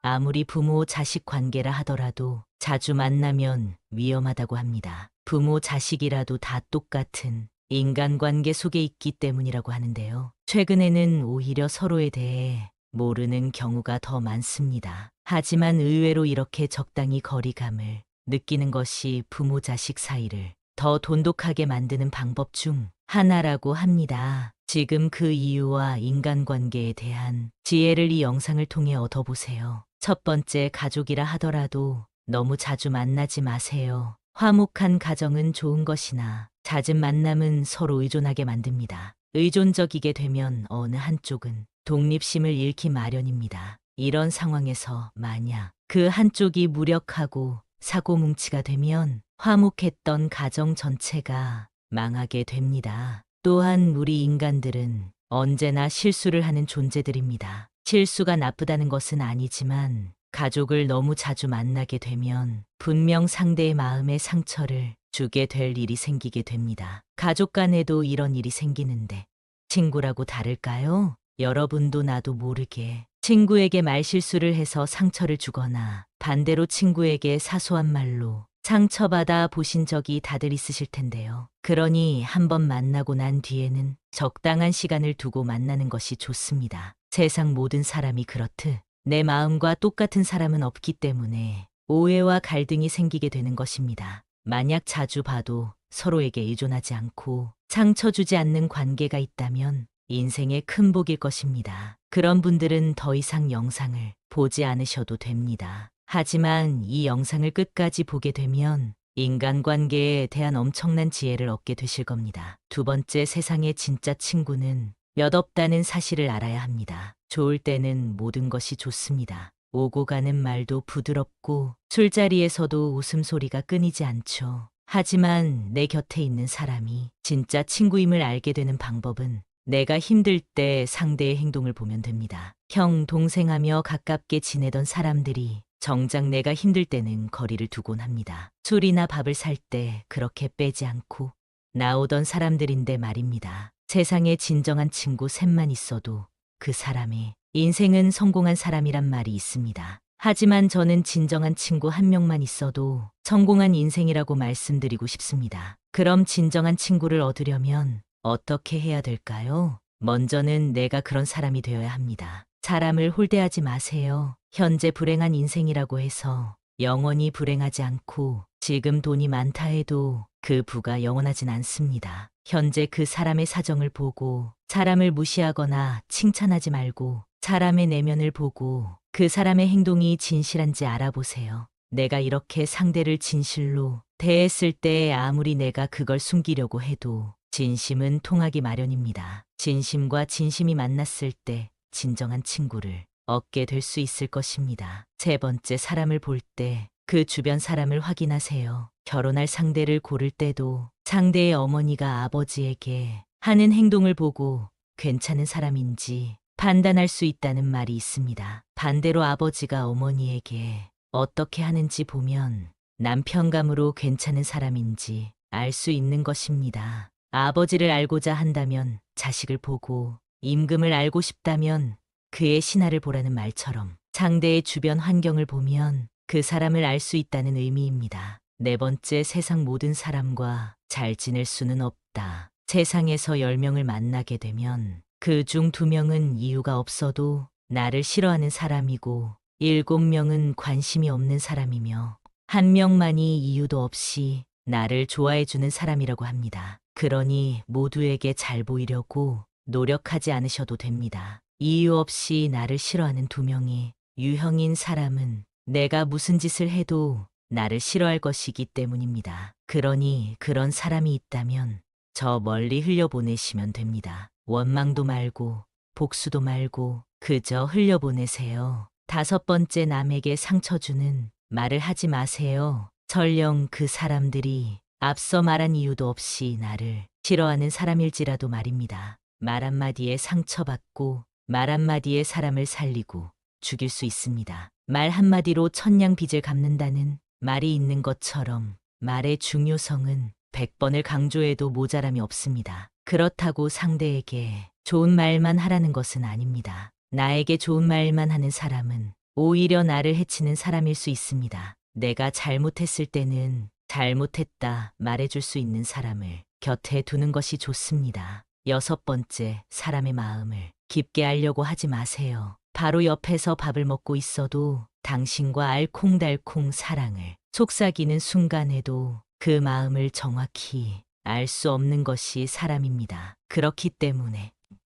아무리 부모 자식 관계라 하더라도 자주 만나면 위험하다고 합니다. 부모 자식이라도 다 똑같은 인간관계 속에 있기 때문이라고 하는데요. 최근에는 오히려 서로에 대해 모르는 경우가 더 많습니다. 하지만 의외로 이렇게 적당히 거리감을 느끼는 것이 부모 자식 사이를 더 돈독하게 만드는 방법 중 하나라고 합니다. 지금 그 이유와 인간관계에 대한 지혜를 이 영상을 통해 얻어보세요. 첫 번째, 가족이라 하더라도 너무 자주 만나지 마세요. 화목한 가정은 좋은 것이나 잦은 만남은 서로 의존하게 만듭니다. 의존적이게 되면 어느 한쪽은 독립심을 잃기 마련입니다. 이런 상황에서 만약 그 한쪽이 무력하고 사고뭉치가 되면 화목했던 가정 전체가 망하게 됩니다. 또한 우리 인간들은 언제나 실수를 하는 존재들입니다. 실수가 나쁘다는 것은 아니지만 가족을 너무 자주 만나게 되면 분명 상대의 마음에 상처를 주게 될 일이 생기게 됩니다. 가족 간에도 이런 일이 생기는데 친구라고 다를까요? 여러분도 나도 모르게 친구에게 말실수를 해서 상처를 주거나 반대로 친구에게 사소한 말로 상처받아 보신 적이 다들 있으실 텐데요. 그러니 한번 만나고 난 뒤에는 적당한 시간을 두고 만나는 것이 좋습니다. 세상 모든 사람이 그렇듯 내 마음과 똑같은 사람은 없기 때문에 오해와 갈등이 생기게 되는 것입니다. 만약 자주 봐도 서로에게 의존하지 않고 상처 주지 않는 관계가 있다면 인생의 큰 복일 것입니다. 그런 분들은 더 이상 영상을 보지 않으셔도 됩니다. 하지만 이 영상을 끝까지 보게 되면 인간관계에 대한 엄청난 지혜를 얻게 되실 겁니다. 두 번째, 세상의 진짜 친구는 몇 없다는 사실을 알아야 합니다. 좋을 때는 모든 것이 좋습니다. 오고 가는 말도 부드럽고 술자리에서도 웃음소리가 끊이지 않죠. 하지만 내 곁에 있는 사람이 진짜 친구임을 알게 되는 방법은 내가 힘들 때 상대의 행동을 보면 됩니다. 형, 동생하며 가깝게 지내던 사람들이 정작 내가 힘들 때는 거리를 두곤 합니다. 술이나 밥을 살 때 그렇게 빼지 않고 나오던 사람들인데 말입니다. 세상에 진정한 친구 셋만 있어도 그 사람의 인생은 성공한 사람이란 말이 있습니다. 하지만 저는 진정한 친구 한 명만 있어도 성공한 인생이라고 말씀드리고 싶습니다. 그럼 진정한 친구를 얻으려면 어떻게 해야 될까요? 먼저는 내가 그런 사람이 되어야 합니다. 사람을 홀대하지 마세요. 현재 불행한 인생이라고 해서 영원히 불행하지 않고 지금 돈이 많다 해도 그 부가 영원하진 않습니다. 현재 그 사람의 사정을 보고 사람을 무시하거나 칭찬하지 말고 사람의 내면을 보고 그 사람의 행동이 진실한지 알아보세요. 내가 이렇게 상대를 진실로 대했을 때 아무리 내가 그걸 숨기려고 해도 진심은 통하기 마련입니다. 진심과 진심이 만났을 때 진정한 친구를 얻게 될 수 있을 것입니다. 세 번째, 사람을 볼 때 그 주변 사람을 확인하세요. 결혼할 상대를 고를 때도 상대의 어머니가 아버지에게 하는 행동을 보고 괜찮은 사람인지 판단할 수 있다는 말이 있습니다. 반대로 아버지가 어머니에게 어떻게 하는지 보면 남편감으로 괜찮은 사람인지 알 수 있는 것입니다. 아버지를 알고자 한다면 자식을 보고 임금을 알고 싶다면 그의 신하를 보라는 말처럼 상대의 주변 환경을 보면 그 사람을 알 수 있다는 의미입니다. 네 번째, 세상 모든 사람과 잘 지낼 수는 없다. 세상에서 10명을 만나게 되면 그 중 2명은 이유가 없어도 나를 싫어하는 사람이고 7명은 관심이 없는 사람이며 1명만이 이유도 없이 나를 좋아해주는 사람이라고 합니다. 그러니 모두에게 잘 보이려고 노력하지 않으셔도 됩니다. 이유 없이 나를 싫어하는 2명이 유형인 사람은 내가 무슨 짓을 해도 나를 싫어할 것이기 때문입니다. 그러니 그런 사람이 있다면 저 멀리 흘려보내시면 됩니다. 원망도 말고 복수도 말고 그저 흘려보내세요. 다섯 번째, 남에게 상처 주는 말을 하지 마세요. 설령 그 사람들이 앞서 말한 이유도 없이 나를 싫어하는 사람일지라도 말입니다. 말 한마디에 상처받고 말 한마디에 사람을 살리고 죽일 수 있습니다. 말 한마디로 천냥 빚을 갚는다는 말이 있는 것처럼 말의 중요성은 100번을 강조해도 모자람이 없습니다. 그렇다고 상대에게 좋은 말만 하라는 것은 아닙니다. 나에게 좋은 말만 하는 사람은 오히려 나를 해치는 사람일 수 있습니다. 내가 잘못했을 때는 잘못했다 말해줄 수 있는 사람을 곁에 두는 것이 좋습니다. 여섯 번째, 사람의 마음을 깊게 알려고 하지 마세요. 바로 옆에서 밥을 먹고 있어도 당신과 알콩달콩 사랑을 속삭이는 순간에도 그 마음을 정확히 알 수 없는 것이 사람입니다. 그렇기 때문에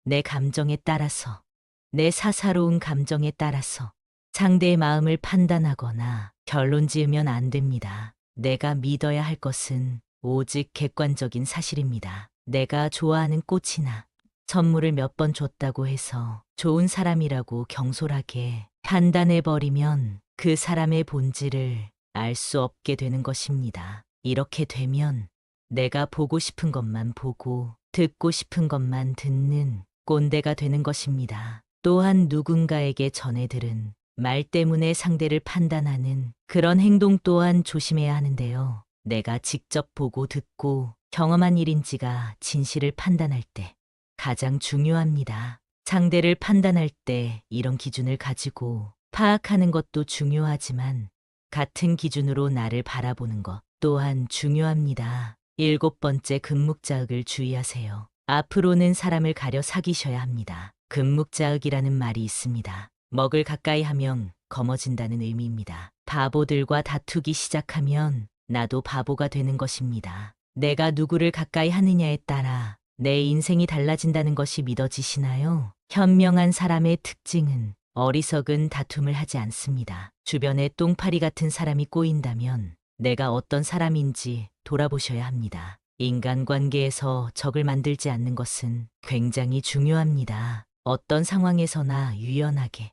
내 감정에 따라서, 내 사사로운 감정에 따라서 상대의 마음을 판단하거나 결론 지으면 안 됩니다. 내가 믿어야 할 것은 오직 객관적인 사실입니다. 내가 좋아하는 꽃이나 선물을 몇 번 줬다고 해서 좋은 사람이라고 경솔하게 판단해버리면 그 사람의 본질을 알 수 없게 되는 것입니다. 이렇게 되면 내가 보고 싶은 것만 보고 듣고 싶은 것만 듣는 꼰대가 되는 것입니다. 또한 누군가에게 전해 들은 말 때문에 상대를 판단하는 그런 행동 또한 조심해야 하는데요. 내가 직접 보고 듣고 경험한 일인지가 진실을 판단할 때 가장 중요합니다. 상대를 판단할 때 이런 기준을 가지고 파악하는 것도 중요하지만 같은 기준으로 나를 바라보는 것 또한 중요합니다. 일곱 번째, 금묵자흑을 주의하세요. 앞으로는 사람을 가려 사귀셔야 합니다. 금묵자흑이라는 말이 있습니다. 먹을 가까이 하면 검어진다는 의미입니다. 바보들과 다투기 시작하면 나도 바보가 되는 것입니다. 내가 누구를 가까이 하느냐에 따라 내 인생이 달라진다는 것이 믿어지시나요? 현명한 사람의 특징은 어리석은 다툼을 하지 않습니다. 주변에 똥파리 같은 사람이 꼬인다면 내가 어떤 사람인지 돌아보셔야 합니다. 인간관계에서 적을 만들지 않는 것은 굉장히 중요합니다. 어떤 상황에서나 유연하게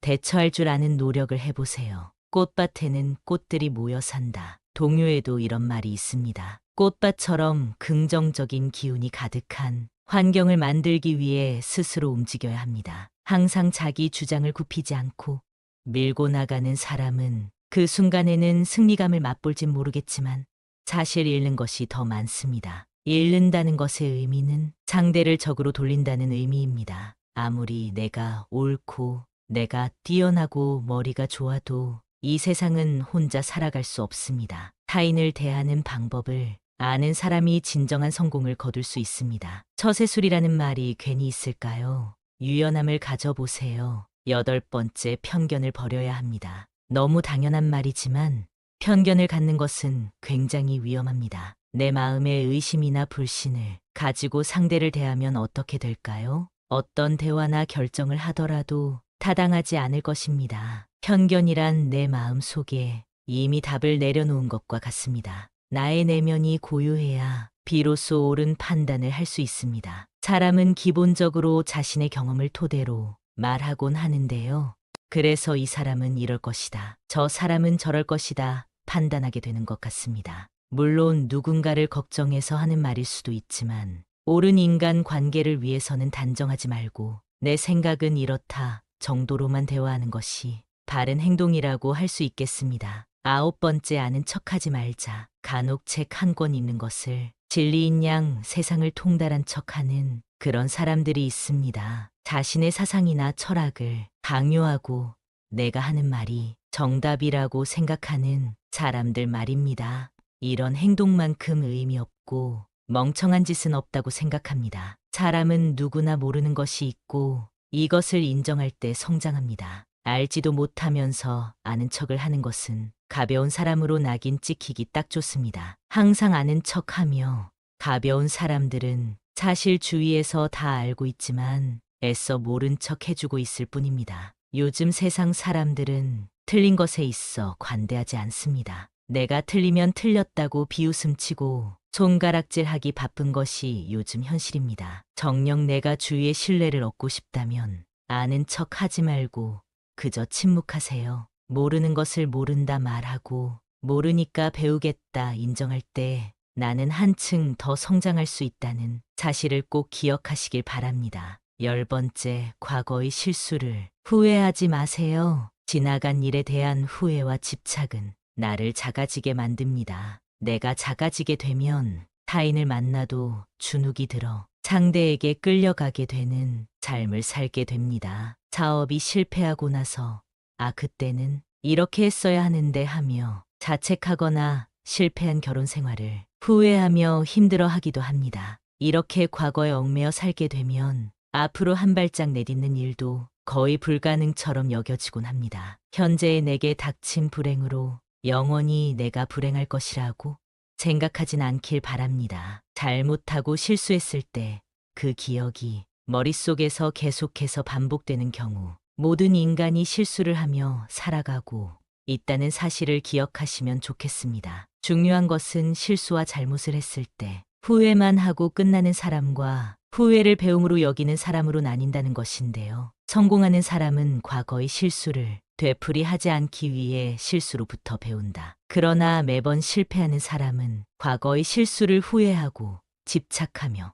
대처할 줄 아는 노력을 해보세요. 꽃밭에는 꽃들이 모여 산다. 동요에도 이런 말이 있습니다. 꽃밭처럼 긍정적인 기운이 가득한 환경을 만들기 위해 스스로 움직여야 합니다. 항상 자기 주장을 굽히지 않고 밀고 나가는 사람은 그 순간에는 승리감을 맛볼진 모르겠지만 사실 잃는 것이 더 많습니다. 잃는다는 것의 의미는 상대를 적으로 돌린다는 의미입니다. 아무리 내가 옳고 내가 뛰어나고 머리가 좋아도 이 세상은 혼자 살아갈 수 없습니다. 타인을 대하는 방법을 아는 사람이 진정한 성공을 거둘 수 있습니다. 처세술이라는 말이 괜히 있을까요? 유연함을 가져보세요. 여덟 번째, 편견을 버려야 합니다. 너무 당연한 말이지만 편견을 갖는 것은 굉장히 위험합니다. 내 마음의 의심이나 불신을 가지고 상대를 대하면 어떻게 될까요? 어떤 대화나 결정을 하더라도 타당하지 않을 것입니다. 편견이란 내 마음 속에 이미 답을 내려놓은 것과 같습니다. 나의 내면이 고요해야 비로소 옳은 판단을 할 수 있습니다. 사람은 기본적으로 자신의 경험을 토대로 말하곤 하는데요. 그래서 이 사람은 이럴 것이다. 저 사람은 저럴 것이다. 판단하게 되는 것 같습니다. 물론 누군가를 걱정해서 하는 말일 수도 있지만 옳은 인간 관계를 위해서는 단정하지 말고 내 생각은 이렇다 정도로만 대화하는 것이 바른 행동이라고 할 수 있겠습니다. 아홉 번째, 아는 척하지 말자. 간혹 책 한 권 읽는 것을 진리인 양 세상을 통달한 척하는 그런 사람들이 있습니다. 자신의 사상이나 철학을 강요하고 내가 하는 말이 정답이라고 생각하는 사람들 말입니다. 이런 행동만큼 의미 없고 멍청한 짓은 없다고 생각합니다. 사람은 누구나 모르는 것이 있고 이것을 인정할 때 성장합니다. 알지도 못하면서 아는 척을 하는 것은 가벼운 사람으로 낙인 찍히기 딱 좋습니다. 항상 아는 척하며 가벼운 사람들은 사실 주위에서 다 알고 있지만 애써 모른 척 해주고 있을 뿐입니다. 요즘 세상 사람들은 틀린 것에 있어 관대하지 않습니다. 내가 틀리면 틀렸다고 비웃음치고 손가락질하기 바쁜 것이 요즘 현실입니다. 정녕 내가 주위의 신뢰를 얻고 싶다면 아는 척 하지 말고 그저 침묵하세요. 모르는 것을 모른다 말하고 모르니까 배우겠다 인정할 때 나는 한층 더 성장할 수 있다는 사실을 꼭 기억하시길 바랍니다. 열 번째, 과거의 실수를 후회하지 마세요. 지나간 일에 대한 후회와 집착은 나를 작아지게 만듭니다. 내가 작아지게 되면 타인을 만나도 주눅이 들어 상대에게 끌려가게 되는 삶을 살게 됩니다. 사업이 실패하고 나서 아, 그때는 이렇게 했어야 하는데 하며 자책하거나 실패한 결혼 생활을 후회하며 힘들어하기도 합니다. 이렇게 과거에 얽매여 살게 되면 앞으로 한 발짝 내딛는 일도 거의 불가능처럼 여겨지곤 합니다. 현재의 내게 닥친 불행으로 영원히 내가 불행할 것이라고 생각하진 않길 바랍니다. 잘못하고 실수했을 때 그 기억이 머릿속에서 계속해서 반복되는 경우 모든 인간이 실수를 하며 살아가고 있다는 사실을 기억하시면 좋겠습니다. 중요한 것은 실수와 잘못을 했을 때 후회만 하고 끝나는 사람과 후회를 배움으로 여기는 사람으로 나뉜다는 것인데요. 성공하는 사람은 과거의 실수를 되풀이하지 않기 위해 실수로부터 배운다. 그러나 매번 실패하는 사람은 과거의 실수를 후회하고 집착하며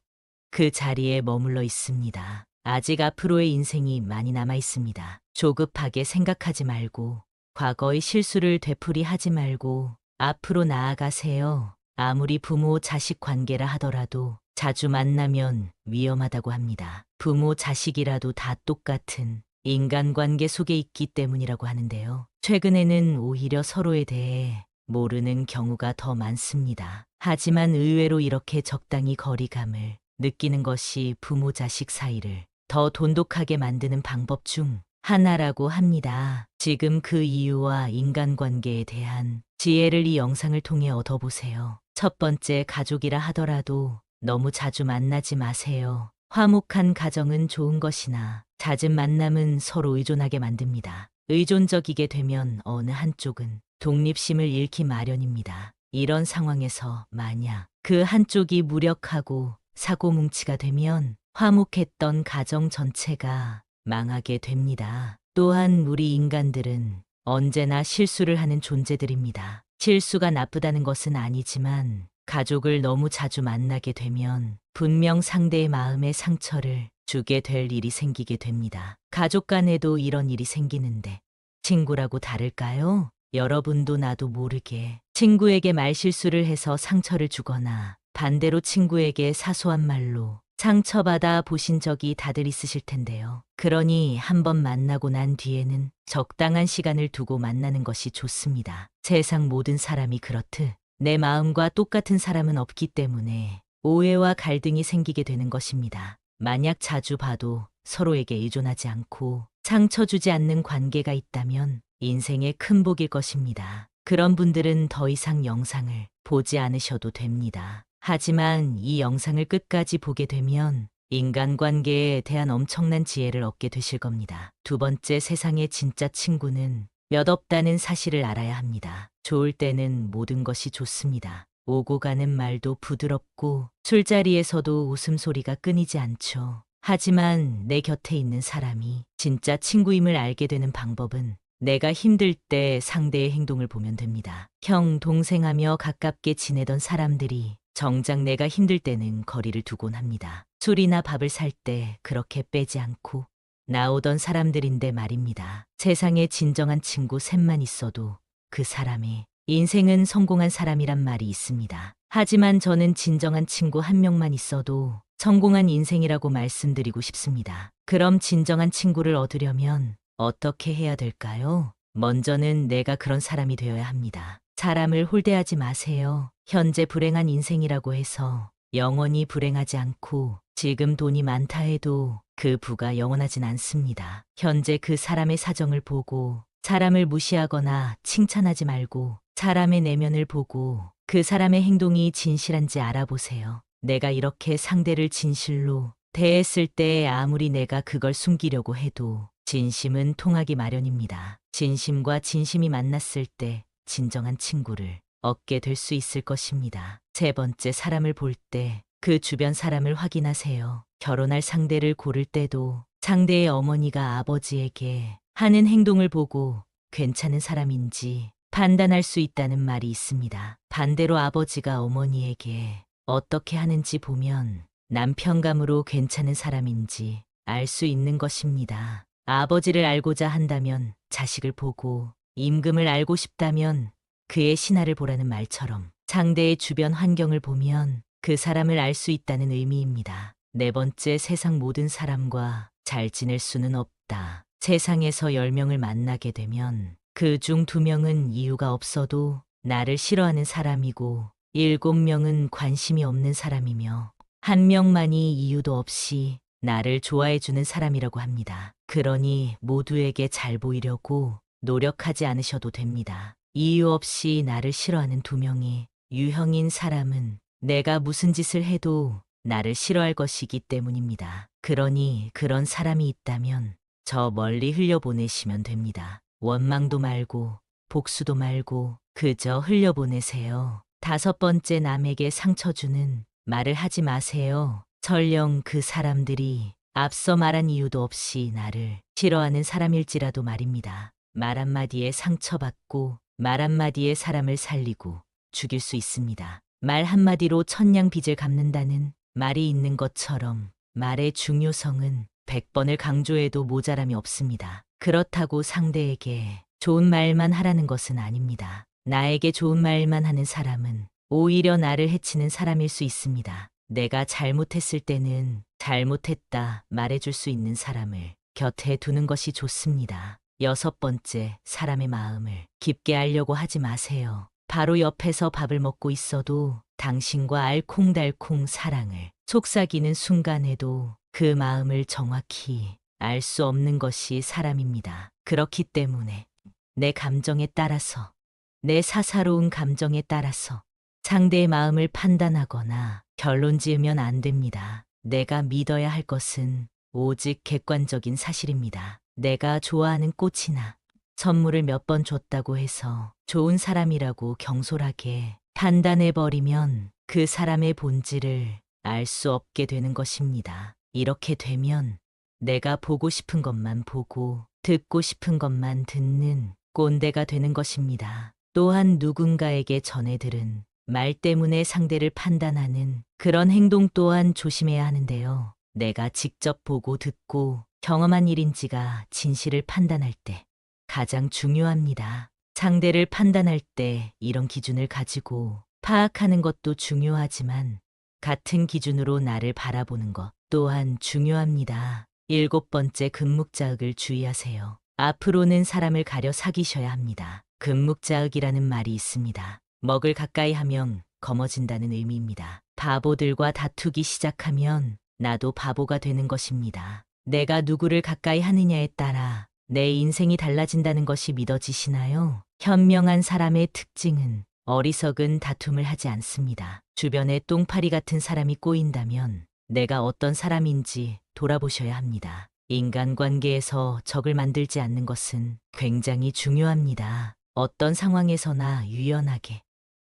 그 자리에 머물러 있습니다. 아직 앞으로의 인생이 많이 남아 있습니다. 조급하게 생각하지 말고 과거의 실수를 되풀이하지 말고 앞으로 나아가세요. 아무리 부모 자식 관계라 하더라도 자주 만나면 위험하다고 합니다. 부모 자식이라도 다 똑같은 인간관계 속에 있기 때문이라고 하는데요. 최근에는 오히려 서로에 대해 모르는 경우가 더 많습니다. 하지만 의외로 이렇게 적당히 거리감을 느끼는 것이 부모 자식 사이를 더 돈독하게 만드는 방법 중 하나라고 합니다. 지금 그 이유와 인간관계에 대한 지혜를 이 영상을 통해 얻어보세요. 첫 번째, 가족이라 하더라도 너무 자주 만나지 마세요. 화목한 가정은 좋은 것이나 잦은 만남은 서로 의존하게 만듭니다. 의존적이게 되면 어느 한쪽은 독립심을 잃기 마련입니다. 이런 상황에서 만약 그 한쪽이 무력하고 사고뭉치가 되면 화목했던 가정 전체가 망하게 됩니다. 또한 우리 인간들은 언제나 실수를 하는 존재들입니다. 실수가 나쁘다는 것은 아니지만 가족을 너무 자주 만나게 되면 분명 상대의 마음에 상처를 주게 될 일이 생기게 됩니다. 가족 간에도 이런 일이 생기는데 친구라고 다를까요? 여러분도 나도 모르게 친구에게 말실수를 해서 상처를 주거나 반대로 친구에게 사소한 말로 상처받아 보신 적이 다들 있으실 텐데요. 그러니 한번 만나고 난 뒤에는 적당한 시간을 두고 만나는 것이 좋습니다. 세상 모든 사람이 그렇듯 내 마음과 똑같은 사람은 없기 때문에 오해와 갈등이 생기게 되는 것입니다. 만약 자주 봐도 서로에게 의존하지 않고 상처 주지 않는 관계가 있다면 인생의 큰 복일 것입니다. 그런 분들은 더 이상 영상을 보지 않으셔도 됩니다. 하지만 이 영상을 끝까지 보게 되면 인간관계에 대한 엄청난 지혜를 얻게 되실 겁니다. 두 번째, 세상의 진짜 친구는 몇 없다는 사실을 알아야 합니다. 좋을 때는 모든 것이 좋습니다. 오고 가는 말도 부드럽고 술자리에서도 웃음소리가 끊이지 않죠. 하지만 내 곁에 있는 사람이 진짜 친구임을 알게 되는 방법은 내가 힘들 때 상대의 행동을 보면 됩니다. 형, 동생하며 가깝게 지내던 사람들이 정작 내가 힘들 때는 거리를 두곤 합니다. 술이나 밥을 살 때 그렇게 빼지 않고 나오던 사람들인데 말입니다. 세상에 진정한 친구 셋만 있어도 그 사람의 인생은 성공한 사람이란 말이 있습니다. 하지만 저는 진정한 친구 한 명만 있어도 성공한 인생이라고 말씀드리고 싶습니다. 그럼 진정한 친구를 얻으려면 어떻게 해야 될까요? 먼저는 내가 그런 사람이 되어야 합니다. 사람을 홀대하지 마세요. 현재 불행한 인생이라고 해서 영원히 불행하지 않고 지금 돈이 많다 해도 그 부가 영원하진 않습니다. 현재 그 사람의 사정을 보고 사람을 무시하거나 칭찬하지 말고 사람의 내면을 보고 그 사람의 행동이 진실한지 알아보세요. 내가 이렇게 상대를 진실로 대했을 때 아무리 내가 그걸 숨기려고 해도 진심은 통하기 마련입니다. 진심과 진심이 만났을 때 진정한 친구를 얻게 될 수 있을 것입니다. 세 번째, 사람을 볼 때 그 주변 사람을 확인하세요. 결혼할 상대를 고를 때도 상대의 어머니가 아버지에게 하는 행동을 보고 괜찮은 사람인지 판단할 수 있다는 말이 있습니다. 반대로 아버지가 어머니에게 어떻게 하는지 보면 남편감으로 괜찮은 사람인지 알 수 있는 것입니다. 아버지를 알고자 한다면 자식을 보고 임금을 알고 싶다면 그의 신하를 보라는 말처럼 상대의 주변 환경을 보면 그 사람을 알 수 있다는 의미입니다. 네 번째, 세상 모든 사람과 잘 지낼 수는 없다. 세상에서 10명을 만나게 되면 그 중 2명은 이유가 없어도 나를 싫어하는 사람이고 7명은 관심이 없는 사람이며 1명만이 이유도 없이 나를 좋아해주는 사람이라고 합니다. 그러니 모두에게 잘 보이려고 노력하지 않으셔도 됩니다. 이유 없이 나를 싫어하는 2명이 유형인 사람은 내가 무슨 짓을 해도 나를 싫어할 것이기 때문입니다. 그러니 그런 사람이 있다면 저 멀리 흘려보내시면 됩니다. 원망도 말고 복수도 말고 그저 흘려보내세요. 5번째, 남에게 상처 주는 말을 하지 마세요. 설령 그 사람들이 앞서 말한 이유도 없이 나를 싫어하는 사람일지라도 말입니다. 말 한마디에 상처받고 말 한마디에 사람을 살리고 죽일 수 있습니다. 말 한마디로 천냥 빚을 갚는다는 말이 있는 것처럼 말의 중요성은 100번을 강조해도 모자람이 없습니다. 그렇다고 상대에게 좋은 말만 하라는 것은 아닙니다. 나에게 좋은 말만 하는 사람은 오히려 나를 해치는 사람일 수 있습니다. 내가 잘못했을 때는 잘못했다 말해줄 수 있는 사람을 곁에 두는 것이 좋습니다. 6번째, 사람의 마음을 깊게 알려고 하지 마세요. 바로 옆에서 밥을 먹고 있어도 당신과 알콩달콩 사랑을 속삭이는 순간에도 그 마음을 정확히 알 수 없는 것이 사람입니다. 그렇기 때문에 내 감정에 따라서, 내 사사로운 감정에 따라서 상대의 마음을 판단하거나 결론 지으면 안 됩니다. 내가 믿어야 할 것은 오직 객관적인 사실입니다. 내가 좋아하는 꽃이나 선물을 몇 번 줬다고 해서 좋은 사람이라고 경솔하게 판단해버리면 그 사람의 본질을 알 수 없게 되는 것입니다. 이렇게 되면 내가 보고 싶은 것만 보고 듣고 싶은 것만 듣는 꼰대가 되는 것입니다. 또한 누군가에게 전해 들은 말 때문에 상대를 판단하는 그런 행동 또한 조심해야 하는데요. 내가 직접 보고 듣고 경험한 일인지가 진실을 판단할 때 가장 중요합니다. 상대를 판단할 때 이런 기준을 가지고 파악하는 것도 중요하지만 같은 기준으로 나를 바라보는 것 또한 중요합니다. 7번째, 금묵자흑을 주의하세요. 앞으로는 사람을 가려 사귀셔야 합니다. 금묵자흑이라는 말이 있습니다. 먹을 가까이 하면 검어진다는 의미입니다. 바보들과 다투기 시작하면 나도 바보가 되는 것입니다. 내가 누구를 가까이 하느냐에 따라 내 인생이 달라진다는 것이 믿어지시나요? 현명한 사람의 특징은 어리석은 다툼을 하지 않습니다. 주변에 똥파리 같은 사람이 꼬인다면 내가 어떤 사람인지 돌아보셔야 합니다. 인간관계에서 적을 만들지 않는 것은 굉장히 중요합니다. 어떤 상황에서나 유연하게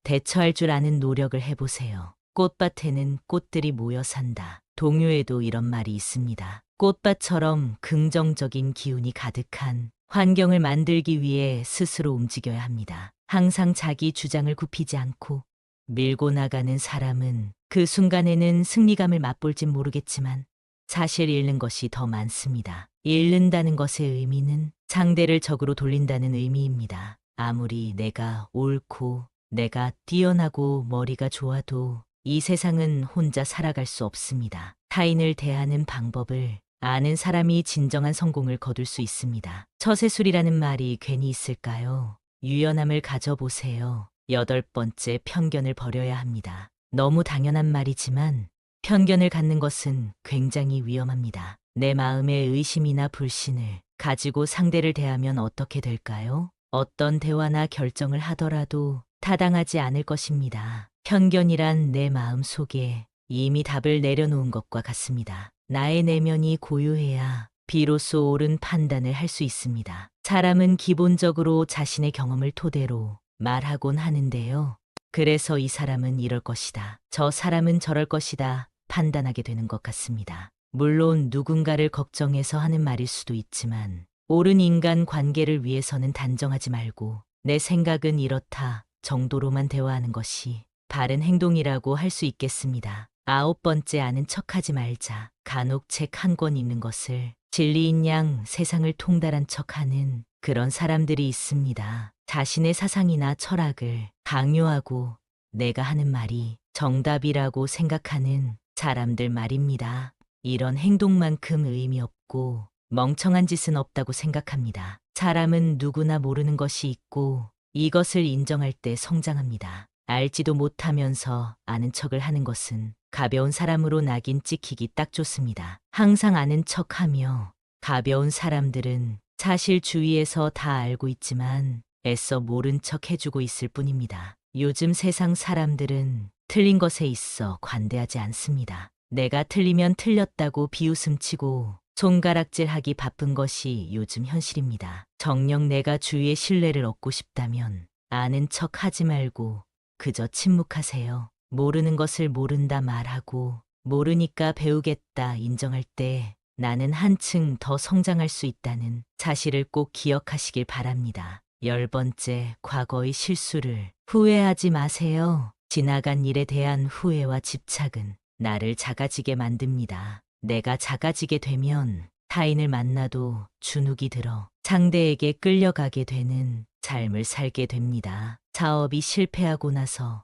대처할 줄 아는 노력을 해보세요. 꽃밭에는 꽃들이 모여 산다. 동요에도 이런 말이 있습니다. 꽃밭처럼 긍정적인 기운이 가득한 환경을 만들기 위해 스스로 움직여야 합니다. 항상 자기 주장을 굽히지 않고 밀고 나가는 사람은 그 순간에는 승리감을 맛볼진 모르겠지만 사실 잃는 것이 더 많습니다. 잃는다는 것의 의미는 상대를 적으로 돌린다는 의미입니다. 아무리 내가 옳고 내가 뛰어나고 머리가 좋아도 이 세상은 혼자 살아갈 수 없습니다. 타인을 대하는 방법을 아는 사람이 진정한 성공을 거둘 수 있습니다. 처세술이라는 말이 괜히 있을까요? 유연함을 가져보세요. 8번째, 편견을 버려야 합니다. 너무 당연한 말이지만 편견을 갖는 것은 굉장히 위험합니다. 내 마음의 의심이나 불신을 가지고 상대를 대하면 어떻게 될까요? 어떤 대화나 결정을 하더라도 타당하지 않을 것입니다. 편견이란 내 마음 속에 이미 답을 내려놓은 것과 같습니다. 나의 내면이 고요해야 비로소 옳은 판단을 할 수 있습니다. 사람은 기본적으로 자신의 경험을 토대로 말하곤 하는데요. 그래서 이 사람은 이럴 것이다. 저 사람은 저럴 것이다. 판단하게 되는 것 같습니다. 물론 누군가를 걱정해서 하는 말일 수도 있지만 옳은 인간 관계를 위해서는 단정하지 말고 내 생각은 이렇다 정도로만 대화하는 것이 바른 행동이라고 할 수 있겠습니다. 9번째, 아는 척하지 말자. 간혹 책 한 권 읽는 것을 진리인 양 세상을 통달한 척하는 그런 사람들이 있습니다. 자신의 사상이나 철학을 강요하고 내가 하는 말이 정답이라고 생각하는 사람들 말입니다. 이런 행동만큼 의미 없고 멍청한 짓은 없다고 생각합니다. 사람은 누구나 모르는 것이 있고 이것을 인정할 때 성장합니다. 알지도 못하면서 아는 척을 하는 것은 가벼운 사람으로 낙인 찍히기 딱 좋습니다. 항상 아는 척하며 가벼운 사람들은 사실 주위에서 다 알고 있지만 애써 모른 척 해주고 있을 뿐입니다. 요즘 세상 사람들은 틀린 것에 있어 관대하지 않습니다. 내가 틀리면 틀렸다고 비웃음치고 손가락질하기 바쁜 것이 요즘 현실입니다. 정녕 내가 주위의 신뢰를 얻고 싶다면 아는 척 하지 말고 그저 침묵하세요. 모르는 것을 모른다 말하고 모르니까 배우겠다 인정할 때 나는 한층 더 성장할 수 있다는 사실을 꼭 기억하시길 바랍니다. 10번째, 과거의 실수를 후회하지 마세요. 지나간 일에 대한 후회와 집착은 나를 작아지게 만듭니다. 내가 작아지게 되면 타인을 만나도 주눅이 들어 상대에게 끌려가게 되는 삶을 살게 됩니다. 사업이 실패하고 나서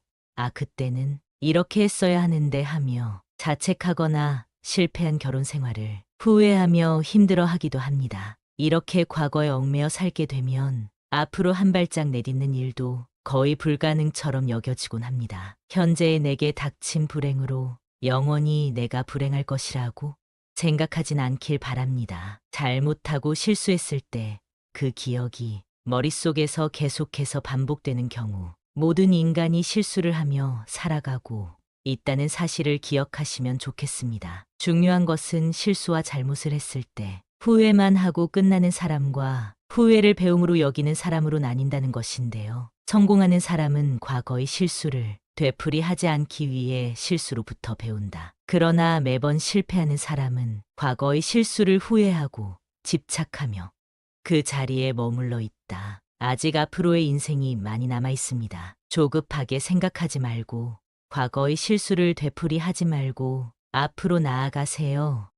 그때는 이렇게 했어야 하는데 하며 자책하거나 실패한 결혼 생활을 후회하며 힘들어하기도 합니다. 이렇게 과거에 얽매여 살게 되면 앞으로 한 발짝 내딛는 일도 거의 불가능처럼 여겨지곤 합니다. 현재의 내게 닥친 불행으로 영원히 내가 불행할 것이라고 생각하진 않길 바랍니다. 잘못하고 실수했을 때 그 기억이 머릿속에서 계속해서 반복되는 경우 모든 인간이 실수를 하며 살아가고 있다는 사실을 기억하시면 좋겠습니다. 중요한 것은 실수와 잘못을 했을 때 후회만 하고 끝나는 사람과 후회를 배움으로 여기는 사람으로 나뉜다는 것인데요. 성공하는 사람은 과거의 실수를 되풀이하지 않기 위해 실수로부터 배운다. 그러나 매번 실패하는 사람은 과거의 실수를 후회하고 집착하며 그 자리에 머물러 있다. 아직 앞으로의 인생이 많이 남아 있습니다. 조급하게 생각하지 말고 과거의 실수를 되풀이하지 말고 앞으로 나아가세요.